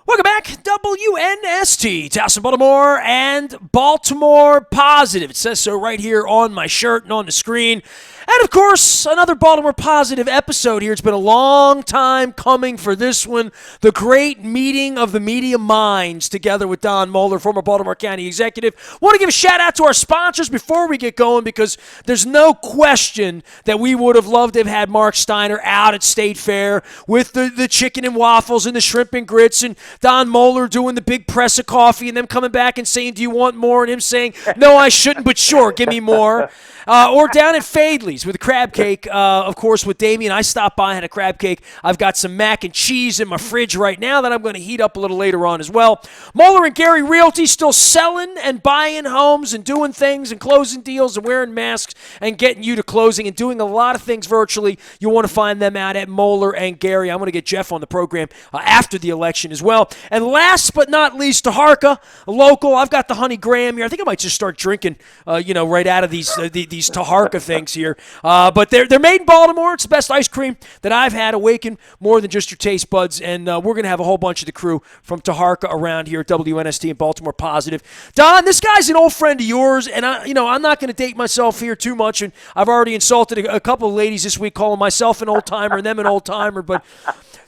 Welcome back, WNST, Towson, Baltimore, and Baltimore Positive. It says so right here on my shirt and on the screen. And, of course, another Baltimore Positive episode here. It's been a long time coming for this one. The great meeting of the media minds together with Don Moeller, former Baltimore County executive. Want to give a shout-out to our sponsors before we get going because there's no question that we would have loved to have had Marc Steiner out at State Fair with the chicken and waffles and the shrimp and grits and Don Moeller doing the big press of coffee and them coming back and saying, do you want more? And him saying, no, I shouldn't, but sure, give me more. Or down at Fadley's with a crab cake, of course, with Damien. I stopped by and had a crab cake. I've got some mac and cheese in my fridge right now that I'm going to heat up a little later on as well. Moeller and Gary Realty still selling and buying homes and doing things and closing deals and wearing masks and getting you to closing and doing a lot of things virtually. You want to find them out at Moeller and Gary. I'm going to get Jeff on the program after the election as well. And last but not least, Taharka, a local. I've got the Honey Graham here. I think I might just start drinking, right out of these Taharka things here. But they're made in Baltimore. It's the best ice cream that I've had. Awaken more than just your taste buds. And we're going to have a whole bunch of the crew from Taharka around here at WNST and Baltimore Positive. Don, this guy's an old friend of yours, and I'm not going to date myself here too much. And I've already insulted a couple of ladies this week, calling myself an old timer and them an old timer. But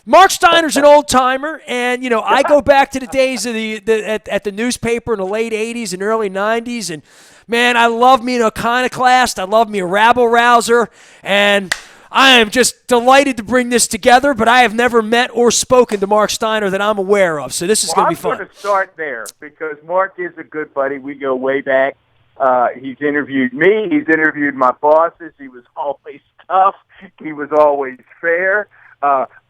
Marc Steiner's an old timer, and I go back to the days of at the newspaper in the late '80s and early '90s, and man, I love me an iconoclast. I love me a rabble-rouser, and I am just delighted to bring this together, but I have never met or spoken to Marc Steiner that I'm aware of, so this is going to be fun. I'm going to start there because Marc is a good buddy. We go way back. He's interviewed me. He's interviewed my bosses. He was always tough. He was always fair.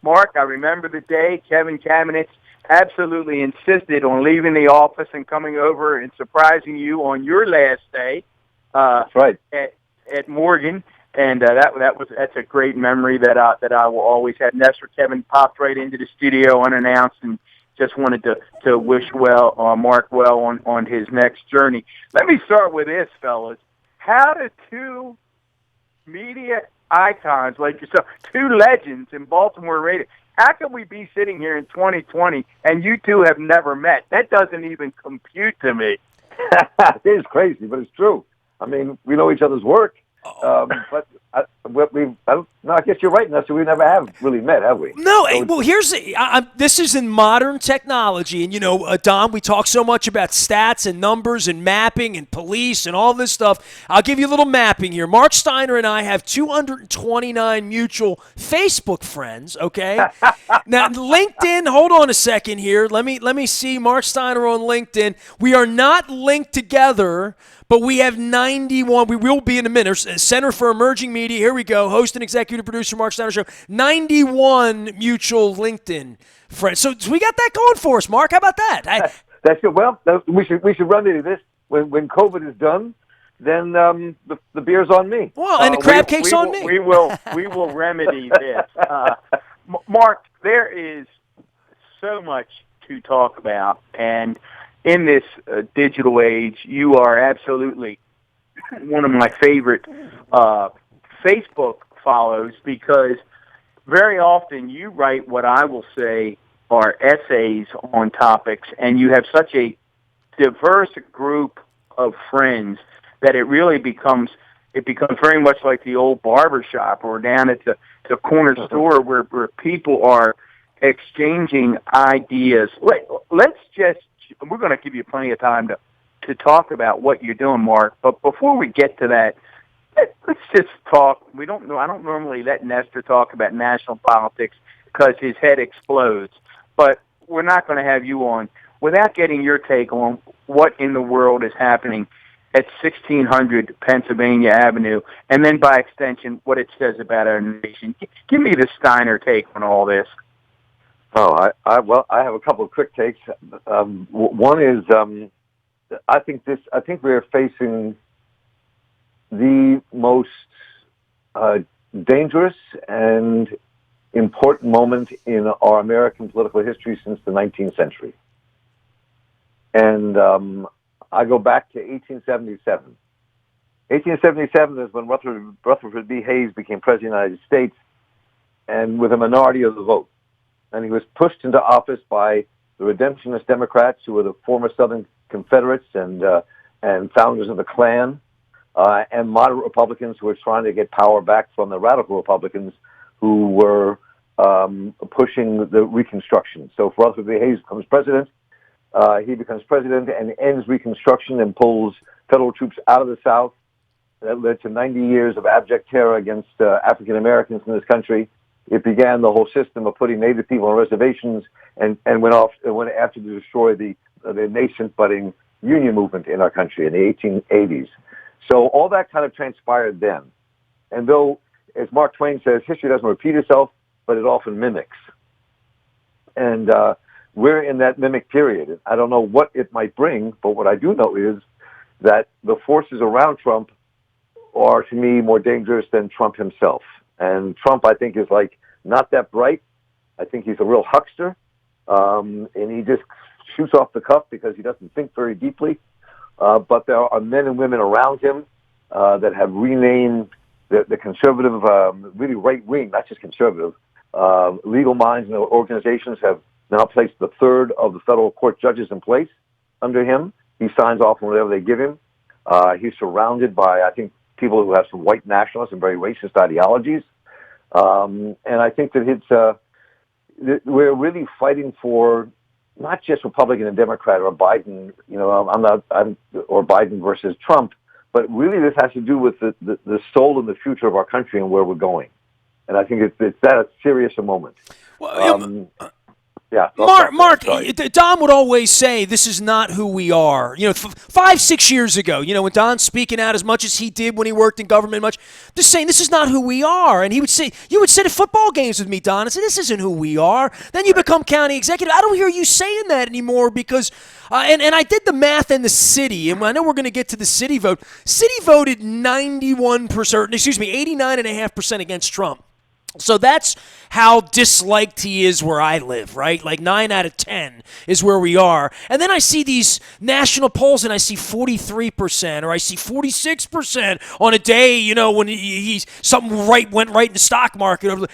Marc, I remember the day Kevin Kamenetz absolutely insisted on leaving the office and coming over and surprising you on your last day. That's right. At Morgan, and that's a great memory that I will always have. Nestor Kevin popped right into the studio unannounced and just wanted to wish Marc well on his next journey. Let me start with this, fellas. How do two media icons like yourself, two legends in Baltimore radio, how can we be sitting here in 2020 and you two have never met? That doesn't even compute to me. It is crazy, but it's true. I mean, we know each other's work, but I guess you're right, Nestor. We never have really met, have we? No. Well, this is in modern technology, and Don, we talk so much about stats and numbers and mapping and police and all this stuff. I'll give you a little mapping here. Marc Steiner and I have 229 mutual Facebook friends. Okay. Now, LinkedIn. Hold on a second here. Let me see Marc Steiner on LinkedIn. We are not linked together, but we have 91. We will be in a minute. Center for Emerging Media. Here we go. Host and executive producer, Marc Steiner Show. 91 mutual LinkedIn friends. So we got that going for us, Marc. How about that? That's good. Well, we should run into this when COVID is done. Then the beer's on me. Well, and the crab cake's on me. We will remedy this. Marc, there is so much to talk about, and in this digital age, you are absolutely one of my favorite Facebook follows because very often you write what I will say are essays on topics, and you have such a diverse group of friends that it really becomes very much like the old barber shop or down at the corner store where people are exchanging ideas. We're going to give you plenty of time to talk about what you're doing, Marc. But before we get to that, let's just talk. I don't normally let Nestor talk about national politics because his head explodes. But we're not going to have you on without getting your take on what in the world is happening at 1600 Pennsylvania Avenue, and then by extension, what it says about our nation. Give me the Steiner take on all this. Oh, I have a couple of quick takes. One is, I think we're facing the most dangerous and important moment in our American political history since the 19th century. And I go back to 1877. 1877 is when Rutherford B. Hayes became President of the United States, and with a minority of the vote. And he was pushed into office by the Redemptionist Democrats, who were the former Southern Confederates and founders of the Klan, and moderate Republicans who were trying to get power back from the radical Republicans who were pushing the Reconstruction. So for Rutherford B. Hayes becomes president. He becomes president and ends Reconstruction and pulls federal troops out of the South. That led to 90 years of abject terror against African Americans in this country. It began the whole system of putting Native people on reservations and went after to destroy the nascent budding union movement in our country in the 1880s. So all that kind of transpired then. And though, as Mark Twain says, history doesn't repeat itself, but it often mimics. And we're in that mimic period. I don't know what it might bring, but what I do know is that the forces around Trump are, to me, more dangerous than Trump himself. And Trump, I think, is like not that bright. I think he's a real huckster, and he just shoots off the cuff because he doesn't think very deeply. But there are men and women around him that have renamed the conservative, really right wing, not just conservative, legal minds and organizations have now placed the third of the federal court judges in place under him. He signs off on whatever they give him. He's surrounded by, I think, people who have some white nationalist and very racist ideologies. And I think that we're really fighting for not just Republican and Democrat or Biden, or Biden versus Trump, but really this has to do with the soul and the future of our country and where we're going. And I think it's that serious a moment. Well, yeah, Mark, Don would always say this is not who we are. 5-6 years ago, when Don's speaking out as much as he did when he worked in government, just saying this is not who we are. And you would sit at football games with me, Don, and say this isn't who we are. Then you become county executive. I don't hear you saying that anymore because, and I did the math in the city, and I know we're going to get to the city vote. City voted 89.5% against Trump. So that's how disliked he is where I live, right? Like 9 out of 10 is where we are. And then I see these national polls and I see 43% or I see 46% on a day, when something went right in the stock market.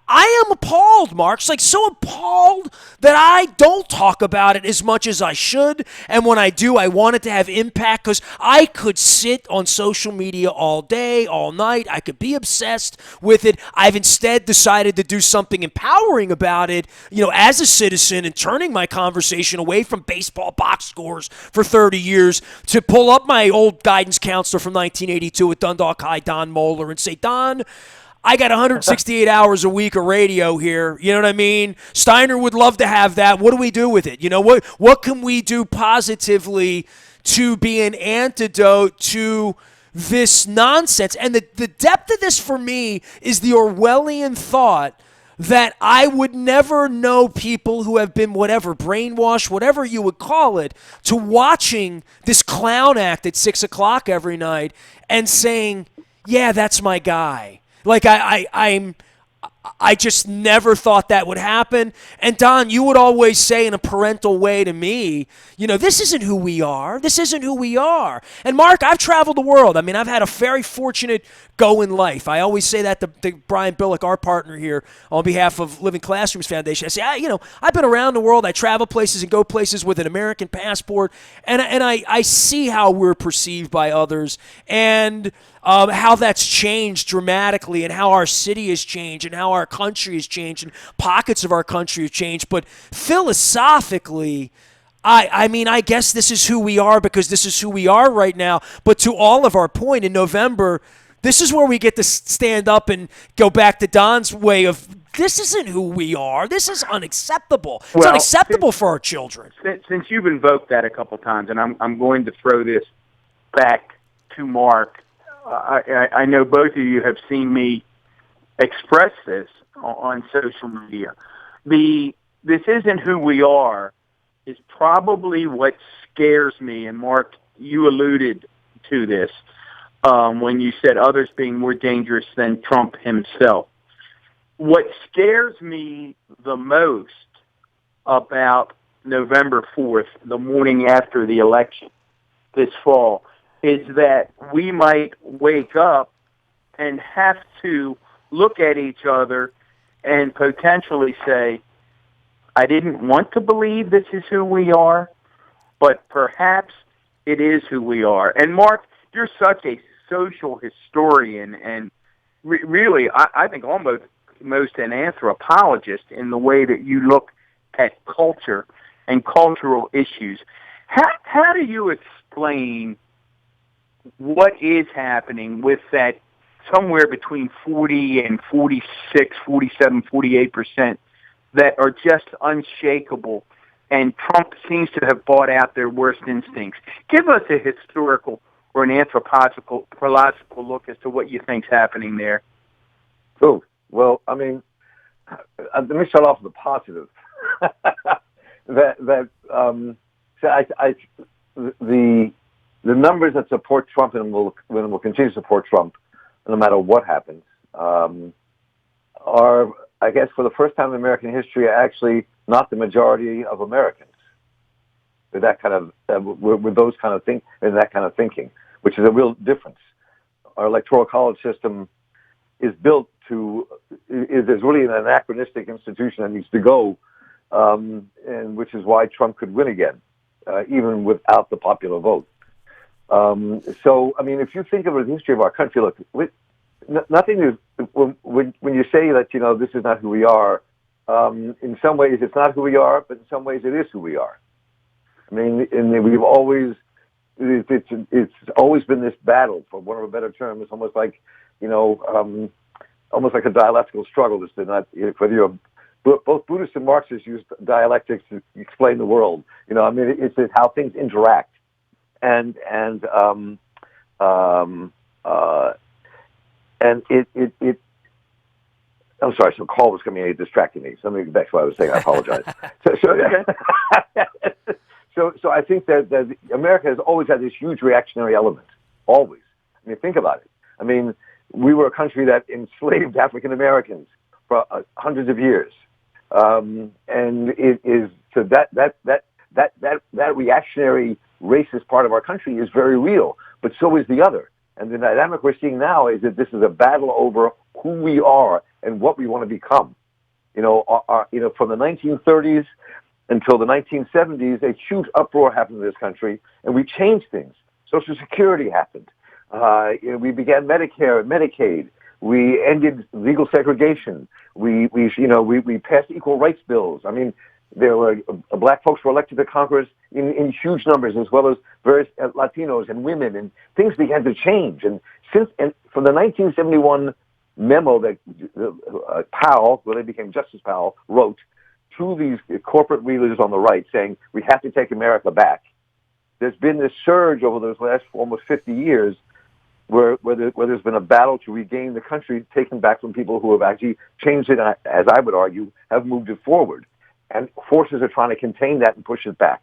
I am appalled, Mark. It's like so appalled that I don't talk about it as much as I should. And when I do, I want it to have impact because I could sit on social media all day, all night. I could be obsessed with it. I've instead decided to do something empowering about it, as a citizen and turning my conversation away from baseball box scores for 30 years to pull up my old guidance counselor from 1982 at Dundalk High, Don Moeller, and say, Don, I got 168 hours a week of radio here. You know what I mean? Steiner would love to have that. What do we do with it? What can we do positively to be an antidote to this nonsense? And the depth of this for me is the Orwellian thought that I would never know people who have been brainwashed, whatever you would call it, to watching this clown act at 6 o'clock every night and saying, yeah, that's my guy. Like I just never thought that would happen. And Don, you would always say in a parental way to me, this isn't who we are. This isn't who we are. And Mark, I've traveled the world. I mean, I've had a very fortunate go in life. I always say that to Brian Billick, our partner here, on behalf of Living Classrooms Foundation. I say, I've been around the world. I travel places and go places with an American passport, and I see how we're perceived by others, and how that's changed dramatically, and how our city has changed, and how our country has changed, and pockets of our country have changed. But philosophically, I guess this is who we are because this is who we are right now. But to all of our point, in November, this is where we get to stand up and go back to Don's way of, this isn't who we are. This is unacceptable. It's unacceptable for our children. Since you've invoked that a couple times, and I'm going to throw this back to Mark, I know both of you have seen me express this on social media. This isn't who we are is probably what scares me, and Mark, you alluded to this when you said others being more dangerous than Trump himself. What scares me the most about November 4th, the morning after the election this fall, is that we might wake up and have to look at each other and potentially say, I didn't want to believe this is who we are, but perhaps it is who we are. And Mark, you're such a social historian, and really, I think almost an anthropologist in the way that you look at culture and cultural issues. How do you explain what is happening with that somewhere between 40 and 46, 47, 48% that are just unshakable, and Trump seems to have bought out their worst instincts? Give us a historical or an anthropological look as to what you think's happening there. Oh, well, I mean, let me start off with the positive. The numbers that support Trump and will continue to support Trump, no matter what happens, are, I guess, for the first time in American history, actually not the majority of Americans. With that kind of, with those kind of that kind of thinking, which is a real difference. Our electoral college system is built is really an anachronistic institution that needs to go, and which is why Trump could win again, even without the popular vote. So, I mean, if you think of the history of our country, look, nothing is, when you say that, this is not who we are, in some ways it's not who we are, but in some ways it is who we are. I mean, we've always, it's always been this battle, for want of a better term. It's almost like, almost like a dialectical struggle. It's not, whether both Buddhists and Marxists use dialectics to explain the world. I mean, it's how things interact. And it I'm sorry, some call was coming in, it distracted me. So let me get back to what I was saying. I apologize. So I think that America has always had this huge reactionary element. Always. I mean, think about it. I mean, we were a country that enslaved African Americans for hundreds of years, and it is so that reactionary racist part of our country is very real. But so is the other. And the dynamic we're seeing now is that this is a battle over who we are and what we want to become. From the 1930s until the 1970s, a huge uproar happened in this country, and we changed things. Social Security happened. We began Medicare and Medicaid. We ended legal segregation. We passed equal rights bills. I mean, there were black folks were elected to Congress in huge numbers, as well as various Latinos and women, and things began to change. And from the 1971 memo that Powell, when it became Justice Powell, wrote to these corporate leaders on the right, saying we have to take America back. There's been this surge over those last almost 50 years where there's been a battle to regain the country taken back from people who have actually changed it, as I would argue, have moved it forward. And forces are trying to contain that and push it back.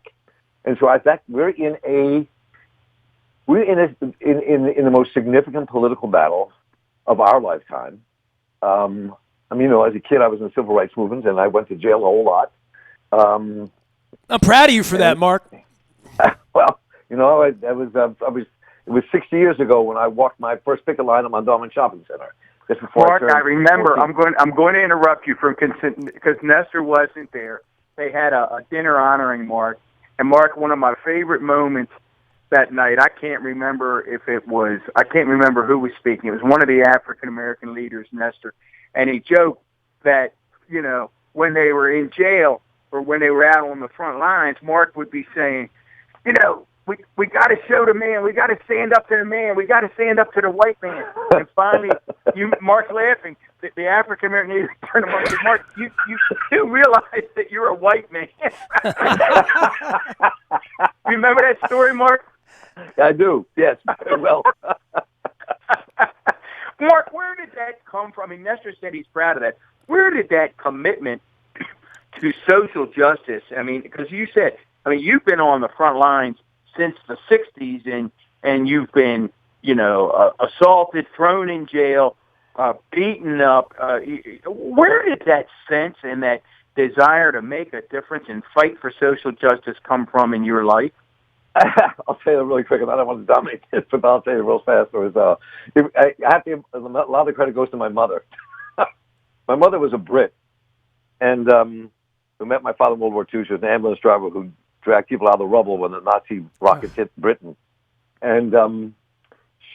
And so I think we're in the most significant political battle of our lifetime. I mean, as a kid, I was in the civil rights movement, and I went to jail a whole lot. I'm proud of you for that, Mark. Well, it was 60 years ago when I walked my first picket line at Mondawmin Shopping Center. Mark, I remember. 14. I'm going to interrupt you because Nestor wasn't there. They had a dinner honoring Mark, and Mark, one of my favorite moments that night. I can't remember who was speaking. It was one of the African American leaders, Nestor, and he joked that when they were in jail or when they were out on the front lines, Mark would be saying, we got to show the man. We got to stand up to the man. We got to stand up to the white man. And finally, Mark's laughing. The African American leader turned him up and said, Mark, you do realize that you're a white man. You remember that story, Mark? I do. Yes, very well. Mark, where did that come from? I mean, Nestor said he's proud of that. Where did that commitment to social justice? I mean, because you said, you've been on the front lines since the 60s, and you've been, assaulted, thrown in jail, beaten up. Where did that sense and that desire to make a difference and fight for social justice come from in your life? I'll tell you really quick, and I don't want to dominate this, but I'll tell you real fast. I have to. A lot of the credit goes to my mother. My mother was a Brit, and who met my father in World War II. She was an ambulance driver who dragged people out of the rubble when the Nazi rockets hit Britain. And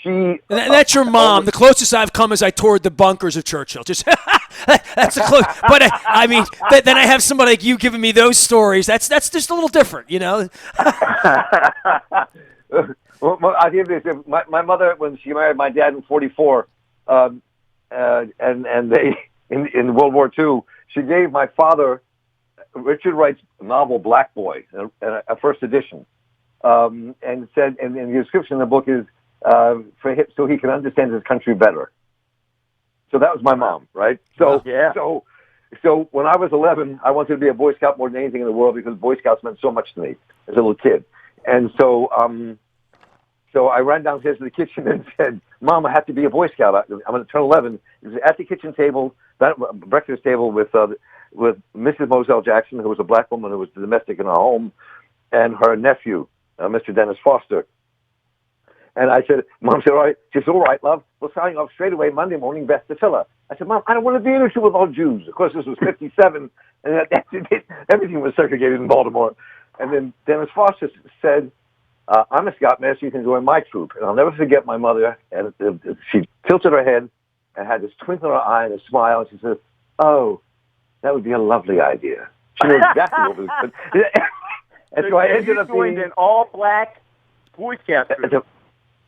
she... That's your mom. The closest I've come is I toured the bunkers of Churchill. Just that's the close. But I mean, then I have somebody like you giving me those stories. That's just a little different, you know. Well, I'll give you this. My mother, when she married my dad in '44, and they in World War II, she gave my father Richard Wright's novel Black Boy, a first edition, and said, and the description in the book is for him, so he can understand his country better. So that was my mom, right? So yeah. So when I was 11, I wanted to be a Boy Scout more than anything in the world because Boy Scouts meant so much to me as a little kid, and so I ran downstairs to the kitchen and said, "Mom, I have to be a Boy Scout. I'm going to turn 11." It was at the kitchen table, that breakfast table with Mrs. Moselle Jackson, who was a black woman who was domestic in our home, and her nephew, Mr. Dennis Foster. And I said, Mom said, "All right." She said, "All right, love. We'll sign you off straight away Monday morning, best to Phila." I said, "Mom, I don't want to be in a shoe with all Jews." Of course, this was 57, and everything was segregated in Baltimore. And then Dennis Foster said, "I'm a Scoutmaster. You can join my troop." And I'll never forget my mother. And she tilted her head and had this twinkle in her eye and a smile. And she said, "Oh, that would be a lovely idea." She knew exactly what was. And so I ended up being an all-black Boy Scout troop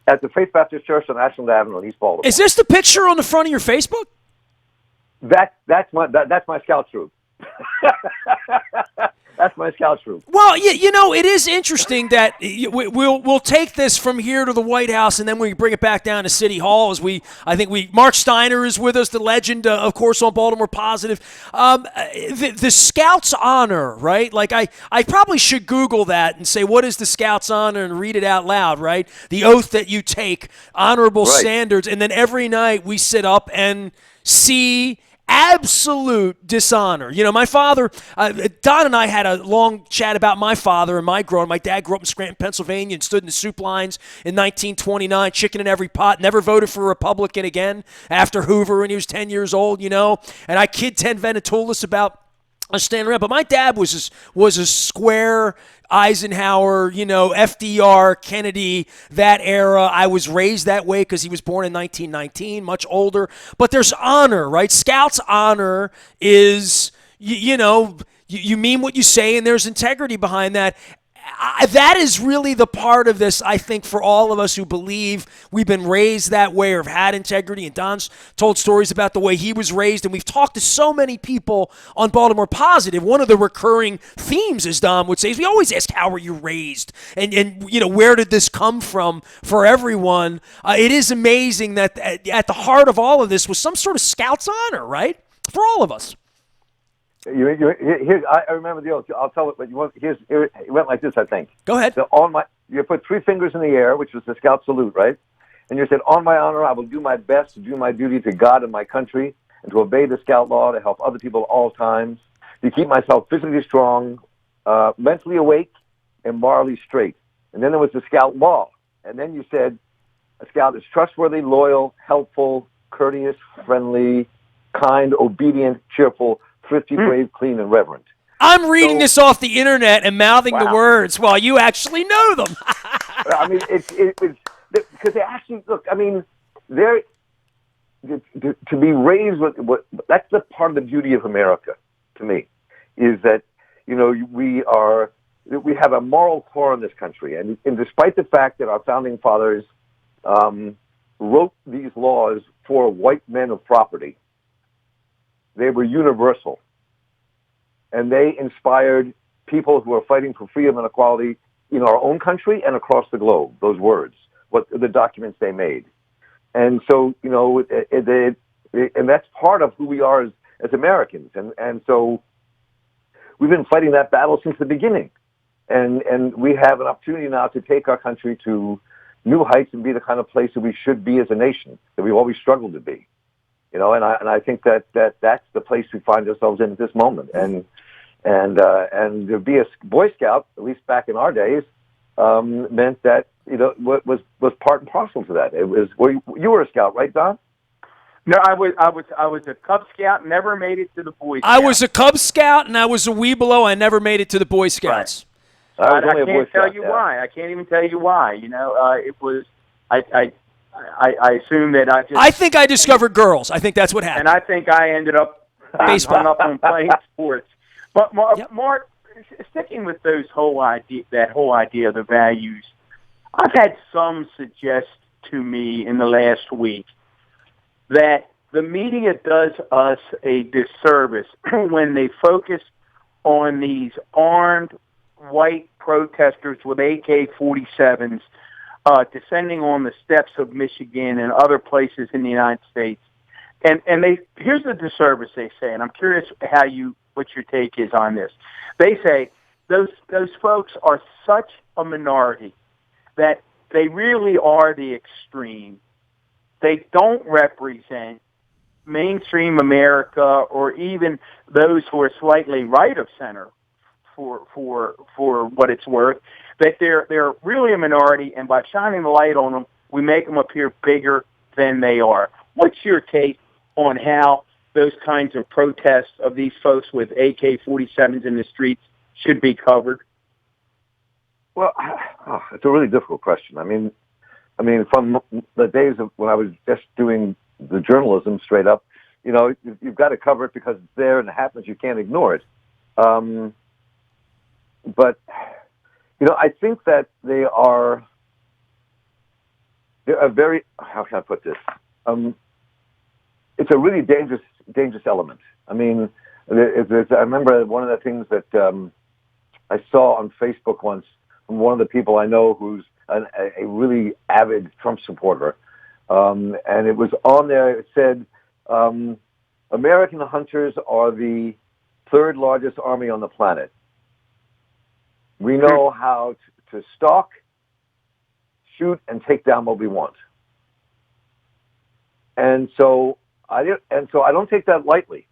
at the Faith Baptist Church on Ashland Avenue in East Baltimore. Is this the picture on the front of your Facebook? That's my scout troop. That's my scout troop. Well, you know, it is interesting that we'll take this from here to the White House, and then we bring it back down to City Hall. Marc Steiner is with us, the legend, of course, on Baltimore Positive. The Scouts honor, right? Like I probably should Google that and say, what is the Scouts honor, and read it out loud, right? The oath that you take, honorable standards, and then every night we sit up and see absolute dishonor. You know, my father, Don and I had a long chat about my father and my growing. My dad grew up in Scranton, Pennsylvania, and stood in the soup lines in 1929, chicken in every pot, never voted for a Republican again after Hoover when he was 10 years old, you know. And I kid Ted Venetoulis about standing around. But my dad was a square Eisenhower, you know, FDR, Kennedy, that era. I was raised that way because he was born in 1919, much older. But there's honor, right? Scouts honor is, you mean what you say, and there's integrity behind that. That is really the part of this, I think, for all of us who believe we've been raised that way or have had integrity. And Don's told stories about the way he was raised, and we've talked to so many people on Baltimore Positive. One of the recurring themes, as Don would say, is we always ask, how were you raised? And you know, where did this come from for everyone? It is amazing that at the heart of all of this was some sort of Scout's honor, right? For all of us. I remember the oath. I'll tell it, but it went like this, I think. Go ahead. So you put three fingers in the air, which was the Scout salute, right? And you said, "On my honor, I will do my best to do my duty to God and my country, and to obey the Scout law, to help other people at all times, to keep myself physically strong, mentally awake, and morally straight." And then there was the Scout law. And then you said, "A Scout is trustworthy, loyal, helpful, courteous, friendly, kind, obedient, cheerful, thrifty, brave, clean, and reverent." I'm reading this off the internet and mouthing the words while you actually know them. I mean, it's because they actually look. I mean, they're to be raised with what. That's the part of the beauty of America, to me, is that we have a moral core in this country, and despite the fact that our founding fathers wrote these laws for white men of property, they were universal, and they inspired people who are fighting for freedom and equality in our own country and across the globe. Those words, the documents they made, and so and that's part of who we are as Americans, and so we've been fighting that battle since the beginning, and we have an opportunity now to take our country to new heights and be the kind of place that we should be as a nation, that we've always struggled to be. And I think that's the place we find ourselves in at this moment. And to be a Boy Scout, at least back in our days, meant that was part and parcel to that. It was you were a Scout, right, Don? No, I was a Cub Scout. Never made it to the Boy Scouts. I was a Cub Scout, and I was a Weeblo. I never made it to the Boy Scouts. I was I only a Boy can't tell Scout, you yeah. why. I can't even tell you why. You know, it was. I assume that I just. I think I discovered girls. I think that's what happened. And I think I ended up being Baseball. hung up on playing sports. But Yep. Mark, sticking with that whole idea of the values, I've had some suggest to me in the last week that the media does us a disservice when they focus on these armed white protesters with AK-47s descending on the steps of Michigan and other places in the United States. And here's the disservice they say, and I'm curious what your take is on this. They say those folks are such a minority that they really are the extreme. They don't represent mainstream America or even those who are slightly right of center for what it's worth. That they're really a minority, and by shining the light on them, we make them appear bigger than they are. What's your take on how those kinds of protests of these folks with AK-47s in the streets should be covered? Well, it's a really difficult question. I mean, from the days of when I was just doing the journalism straight up, you know, you've got to cover it because it's there and it happens. You can't ignore it. But you know, I think that they're a very, how can I put this? It's a really dangerous element. I mean, I remember one of the things that I saw on Facebook once from one of the people I know who's a really avid Trump supporter, and it was on there. It said, "American hunters are the third largest army on the planet. We know how to stalk, shoot, and take down what we want." And so I don't take that lightly.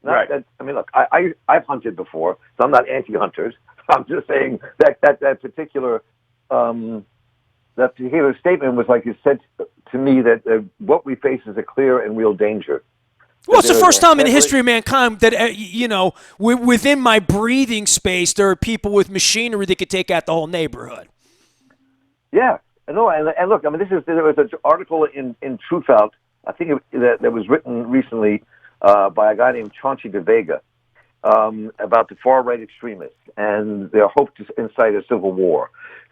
Right. I mean, look, I've hunted before, so I'm not anti-hunters. I'm just saying that particular statement was like, it said to me that what we face is a clear and real danger. Well, it's the first time in the history of mankind that, within my breathing space, there are people with machinery that could take out the whole neighborhood. Yeah. No, and look, I mean, there was an article in Truth Out, I think that was written recently by a guy named Chauncey de Vega about the far-right extremists and their hope to incite a civil war.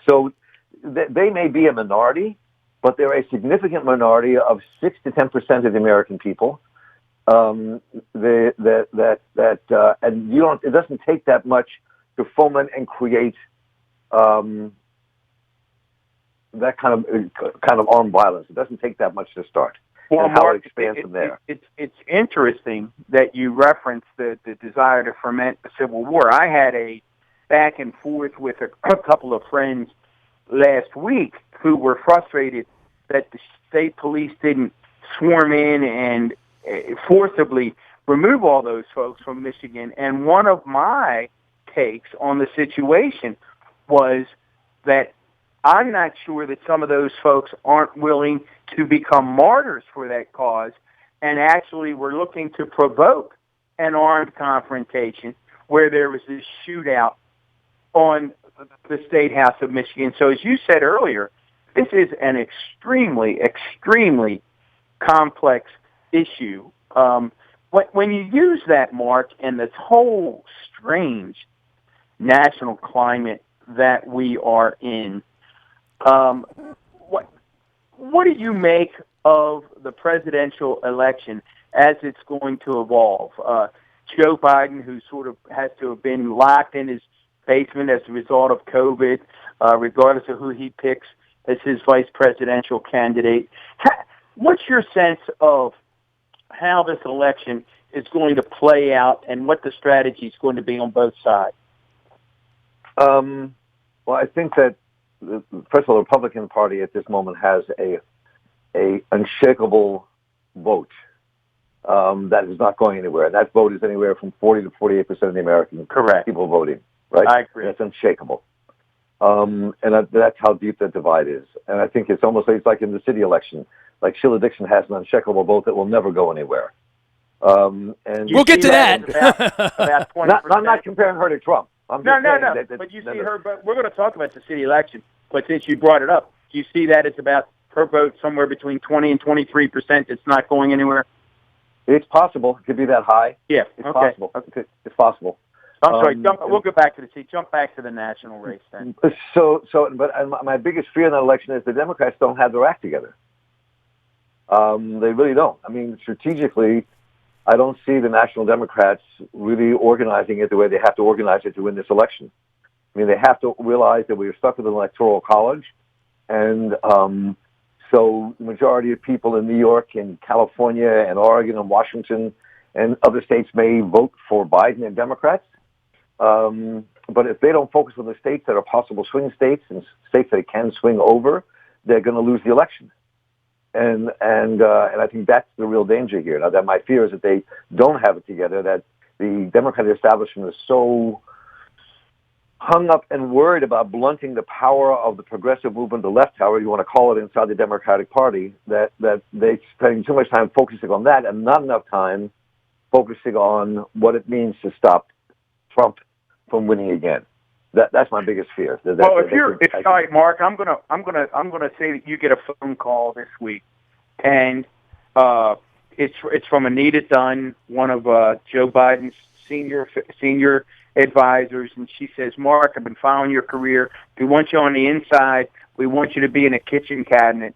So they may be a minority, but they're a significant minority of 6 to 10% of the American people. And it doesn't take that much to foment and create that kind of armed violence. It doesn't take that much to start. Well, and how Mark, it expands from there. It's interesting that you referenced the desire to foment a civil war. I had a back and forth with a couple of friends last week who were frustrated that the state police didn't swarm in and forcibly remove all those folks from Michigan. And one of my takes on the situation was that I'm not sure that some of those folks aren't willing to become martyrs for that cause and actually were looking to provoke an armed confrontation where there was this shootout on the State House of Michigan. So as you said earlier, this is an extremely, extremely complex issue. When you use that, Mark, and this whole strange national climate that we are in, what do you make of the presidential election as it's going to evolve? Joe Biden, who sort of has to have been locked in his basement as a result of COVID, regardless of who he picks as his vice presidential candidate. What's your sense of how this election is going to play out and what the strategy is going to be on both sides? Well, I think that, first of all, the Republican Party at this moment has a unshakable vote that is not going anywhere. And that vote is anywhere from 40 to 48% of the American people voting. Right? I agree. That's unshakable. That's how deep that divide is. And I think it's almost it's like in the city election. Like Sheila Dixon has an uncheckable vote that will never go anywhere. And we'll get to that. About 20%. I'm not comparing her to Trump. No. But you see her. But we're going to talk about the city election. But since you brought it up, do you see that it's about her vote somewhere between 20 and 23%? It's not going anywhere. It's possible. It could be that high. Yeah, it's possible. Okay. It's possible. I'm sorry. We'll go back to the seat. Jump back to the national race then. But my biggest fear in that election is the Democrats don't have their act together. They really don't. I mean, strategically, I don't see the National Democrats really organizing it the way they have to organize it to win this election. I mean, they have to realize that we are stuck with an electoral college, and so the majority of people in New York and California and Oregon and Washington and other states may vote for Biden and Democrats. But if they don't focus on the states that are possible swing states and states that can swing over, they're going to lose the election. And I think that's the real danger here. Now, that my fear is that they don't have it together, that the Democratic establishment is so hung up and worried about blunting the power of the progressive movement, the left, however you want to call it, inside the Democratic Party, that they're spending too much time focusing on that and not enough time focusing on what it means to stop Trump from winning again. That's my biggest fear. All right, Mark, I'm gonna say that you get a phone call this week, and it's from Anita Dunn, one of Joe Biden's senior advisors, and she says, Mark, I've been following your career. We want you on the inside. We want you to be in a kitchen cabinet.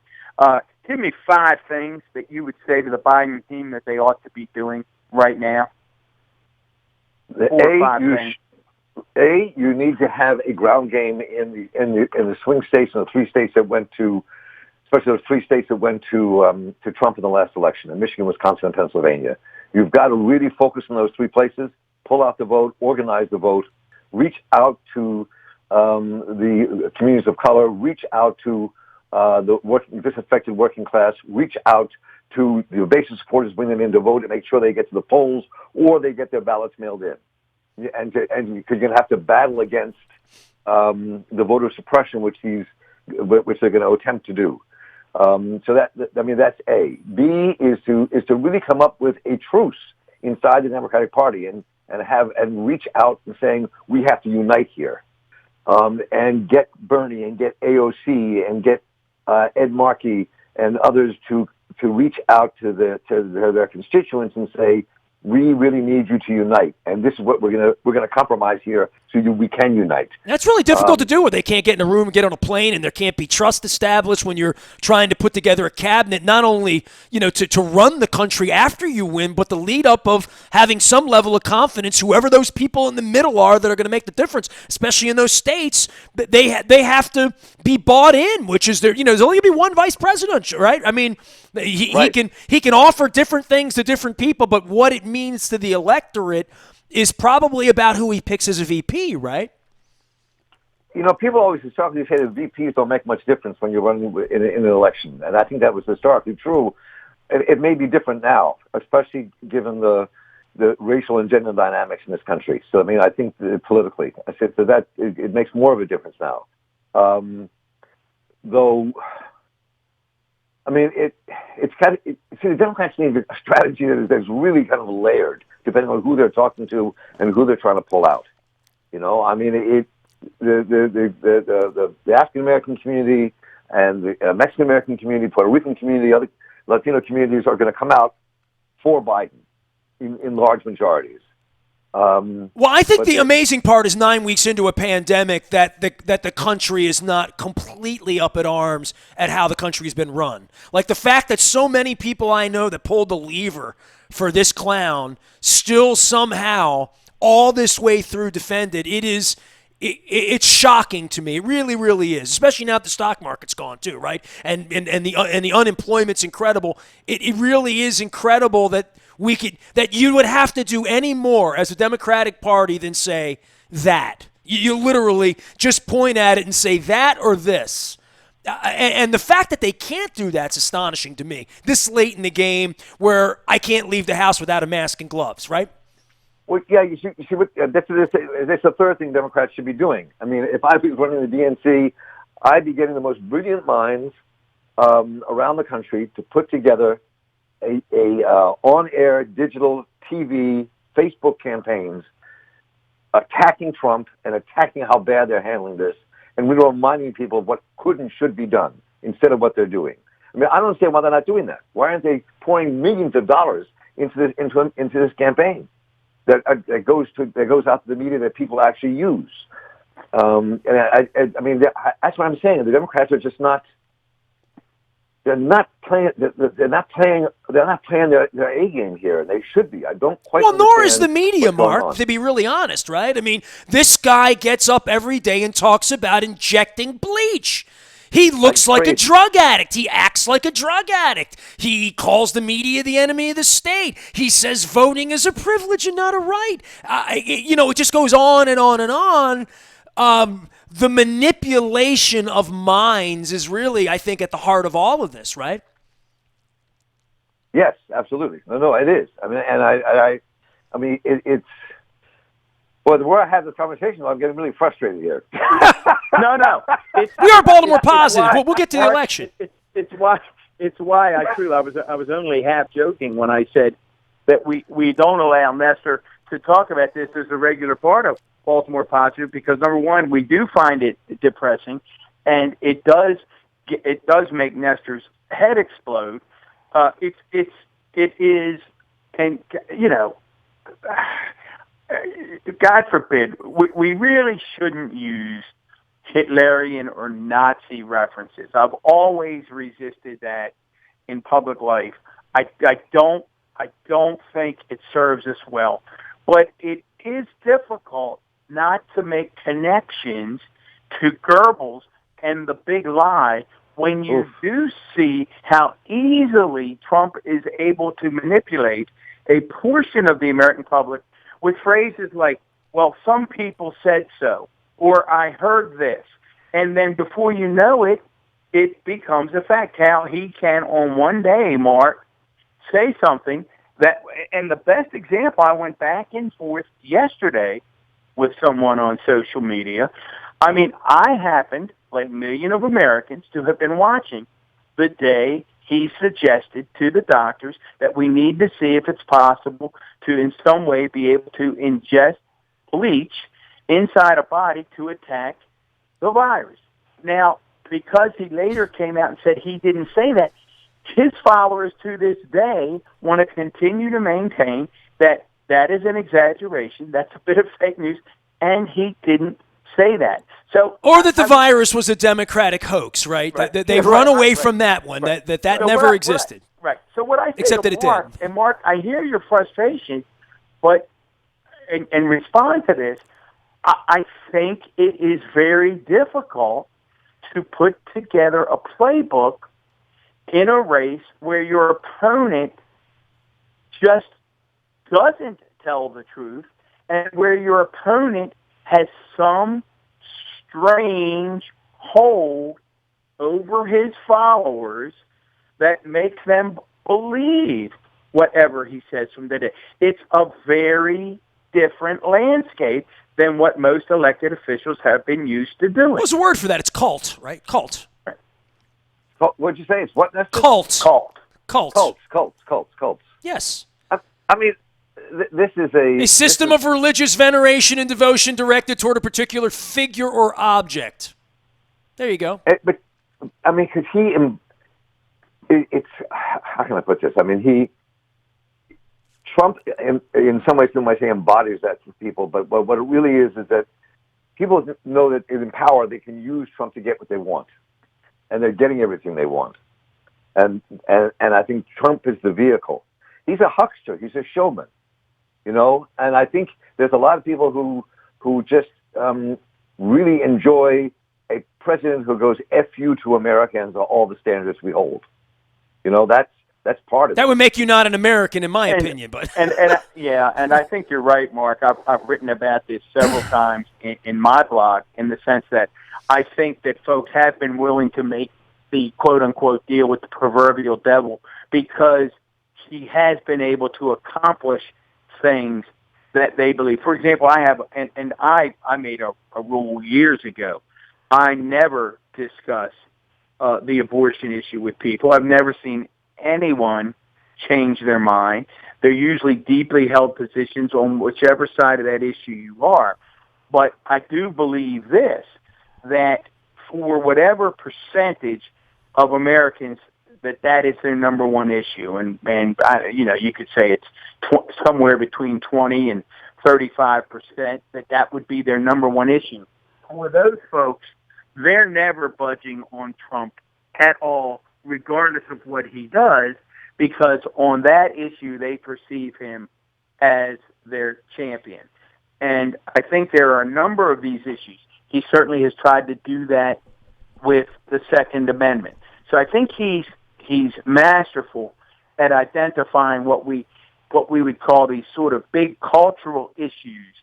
Give me 5 things that you would say to the Biden team that they ought to be doing right now. 4 or 5 things. You need to have a ground game in the swing states and the 3 states that went to, especially those 3 states that went to Trump in the last election, in Michigan, Wisconsin, and Pennsylvania. You've got to really focus on those 3 places, pull out the vote, organize the vote, reach out to the communities of color, reach out to the disaffected working class, reach out to the basic supporters, bring them in to vote and make sure they get to the polls or they get their ballots mailed in. And because you're going to have to battle against the voter suppression, which they're going to attempt to do. So that's A. B is to really come up with a truce inside the Democratic Party and reach out and saying we have to unite here, and get Bernie and get AOC and get Ed Markey and others to reach out to their constituents and say, we really need you to unite, and this is what we're gonna compromise here so we can unite. That's really difficult to do where they can't get in a room and get on a plane, and there can't be trust established when you're trying to put together a cabinet, not only to run the country after you win, but the lead up of having some level of confidence, whoever those people in the middle are that are going to make the difference, especially in those states, they have to be bought in, which is there's only going to be one vice president, right? I mean, he can offer different things to different people, but what it means to the electorate is probably about who he picks as a VP, right? People always historically say that VPs don't make much difference when you're running in an election, and I think that was historically true. It may be different now, especially given the racial and gender dynamics in this country. So, I mean, I think politically, I said that it makes more of a difference now. Though, I mean, the Democrats need a strategy that's really kind of layered, depending on who they're talking to and who they're trying to pull out. I mean, the African American community and the Mexican American community, Puerto Rican community, other Latino communities are going to come out for Biden in large majorities. Well, I think the amazing part is 9 weeks into a pandemic that the country is not completely up at arms at how the country's been run. Like the fact that so many people I know that pulled the lever for this clown still somehow all this way through defended. It's shocking to me. It really, really is. Especially now that the stock market's gone too, right? And the unemployment's incredible. It really is incredible that that you would have to do any more as a Democratic Party than say that. You literally just point at it and say that or this. And the fact that they can't do that's astonishing to me. This late in the game where I can't leave the house without a mask and gloves, right? Well, yeah, you see what that's the third thing Democrats should be doing. I mean, if I was running the DNC, I'd be getting the most brilliant minds around the country to put together a on-air digital TV, Facebook campaigns attacking Trump and attacking how bad they're handling this, and we're reminding people of what could and should be done instead of what they're doing. I mean, I don't understand why they're not doing that. Why aren't they pouring millions of dollars into this campaign that goes out to the media that people actually use? And I mean, that's what I'm saying. The Democrats are just not. They're not playing. They're not playing their A game here. They should be. I don't quite. Well, nor is the understand media, what's going Mark. on. To be really honest, right? I mean, this guy gets up every day and talks about injecting bleach. He looks like a drug addict. He acts like a drug addict. He calls the media the enemy of the state. He says voting is a privilege and not a right. It just goes on and on and on. The manipulation of minds is really, I think, at the heart of all of this, right? Yes, absolutely. No, it is. I mean, and it's. Well, the more I have this conversation, I'm getting really frustrated here. No. We are Baltimore positive. We'll get to the election. It's why I was only half joking when I said that we don't allow Nestor to talk about this as a regular part of Baltimore Positive, because number one, we do find it depressing, and it does make Nestor's head explode. It is, and God forbid, we really shouldn't use Hitlerian or Nazi references. I've always resisted that in public life. I don't think it serves us well, but it is difficult not to make connections to Goebbels and the big lie when you do see how easily Trump is able to manipulate a portion of the American public with phrases like, well, some people said so, or I heard this. And then before you know it, it becomes a fact. How he can, on one day, Mark, say something that, and the best example, I went back and forth yesterday with someone on social media. I mean, I happened, like a million of Americans, to have been watching the day he suggested to the doctors that we need to see if it's possible to in some way be able to ingest bleach inside a body to attack the virus. Now, because he later came out and said he didn't say that, his followers to this day want to continue to maintain that that is an exaggeration, that's a bit of fake news, and he didn't say that. So, or that the virus was a Democratic hoax, right? Right. They've run away from that one, that So never existed. Right. So what I say Except to that it Mark, did. and Mark, I hear your frustration, but in response to this, I think it is very difficult to put together a playbook in a race where your opponent just doesn't tell the truth and where your opponent has some strange hold over his followers that makes them believe whatever he says from the day. It's a very different landscape than what most elected officials have been used to doing. What's the word for that? It's cult, right? Cult. What'd you say? It's what? Nestor? Cult. Cults. Yes. I mean, this is a system of religious veneration and devotion directed toward a particular figure or object. There you go. But I mean, because it's how can I put this? I mean, Trump, in some ways, might say embodies that to people, but what it really is that people know that in power they can use Trump to get what they want, and they're getting everything they want, and I think Trump is the vehicle. He's a huckster. He's a showman, and I think there's a lot of people who just really enjoy a president who goes "F you" to America and to all the standards we hold. That's part of it. That would make you not an American, in my opinion. But and I think you're right, Mark. I've written about this several times in my blog, in the sense that I think that folks have been willing to make the quote unquote deal with the proverbial devil because he has been able to accomplish things that they believe. For example, I have, and I made a rule years ago. I never discuss the abortion issue with people. I've never seen anyone change their mind. They're usually deeply held positions on whichever side of that issue you are. But I do believe this, that for whatever percentage of Americans that is their number one issue, and you could say it's somewhere between 20 and 35%, that would be their number one issue. For those folks, they're never budging on Trump at all, regardless of what he does, because on that issue they perceive him as their champion. And I think there are a number of these issues. He certainly has tried to do that with the Second Amendment. So I think he's masterful at identifying what we would call these sort of big cultural issues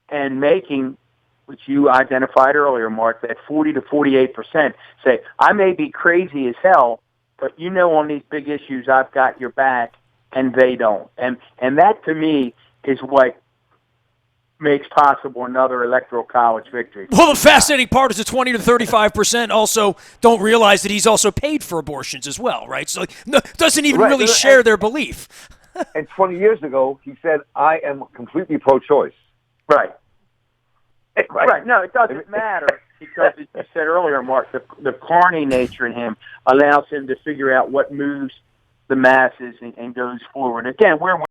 and making, which you identified earlier, Mark, that 40 to 48% say, I may be crazy as hell, but on these big issues I've got your back, and they don't. And that to me is what makes possible another electoral college victory. Well, the fascinating part is the 20 to 35% also don't realize that he's also paid for abortions as well, right? So doesn't even really share their belief. And 20 years ago, he said, I am completely pro-choice. Right. Right. No, it doesn't matter because, as you said earlier, Mark, the carny nature in him allows him to figure out what moves the masses and goes forward. Again, we're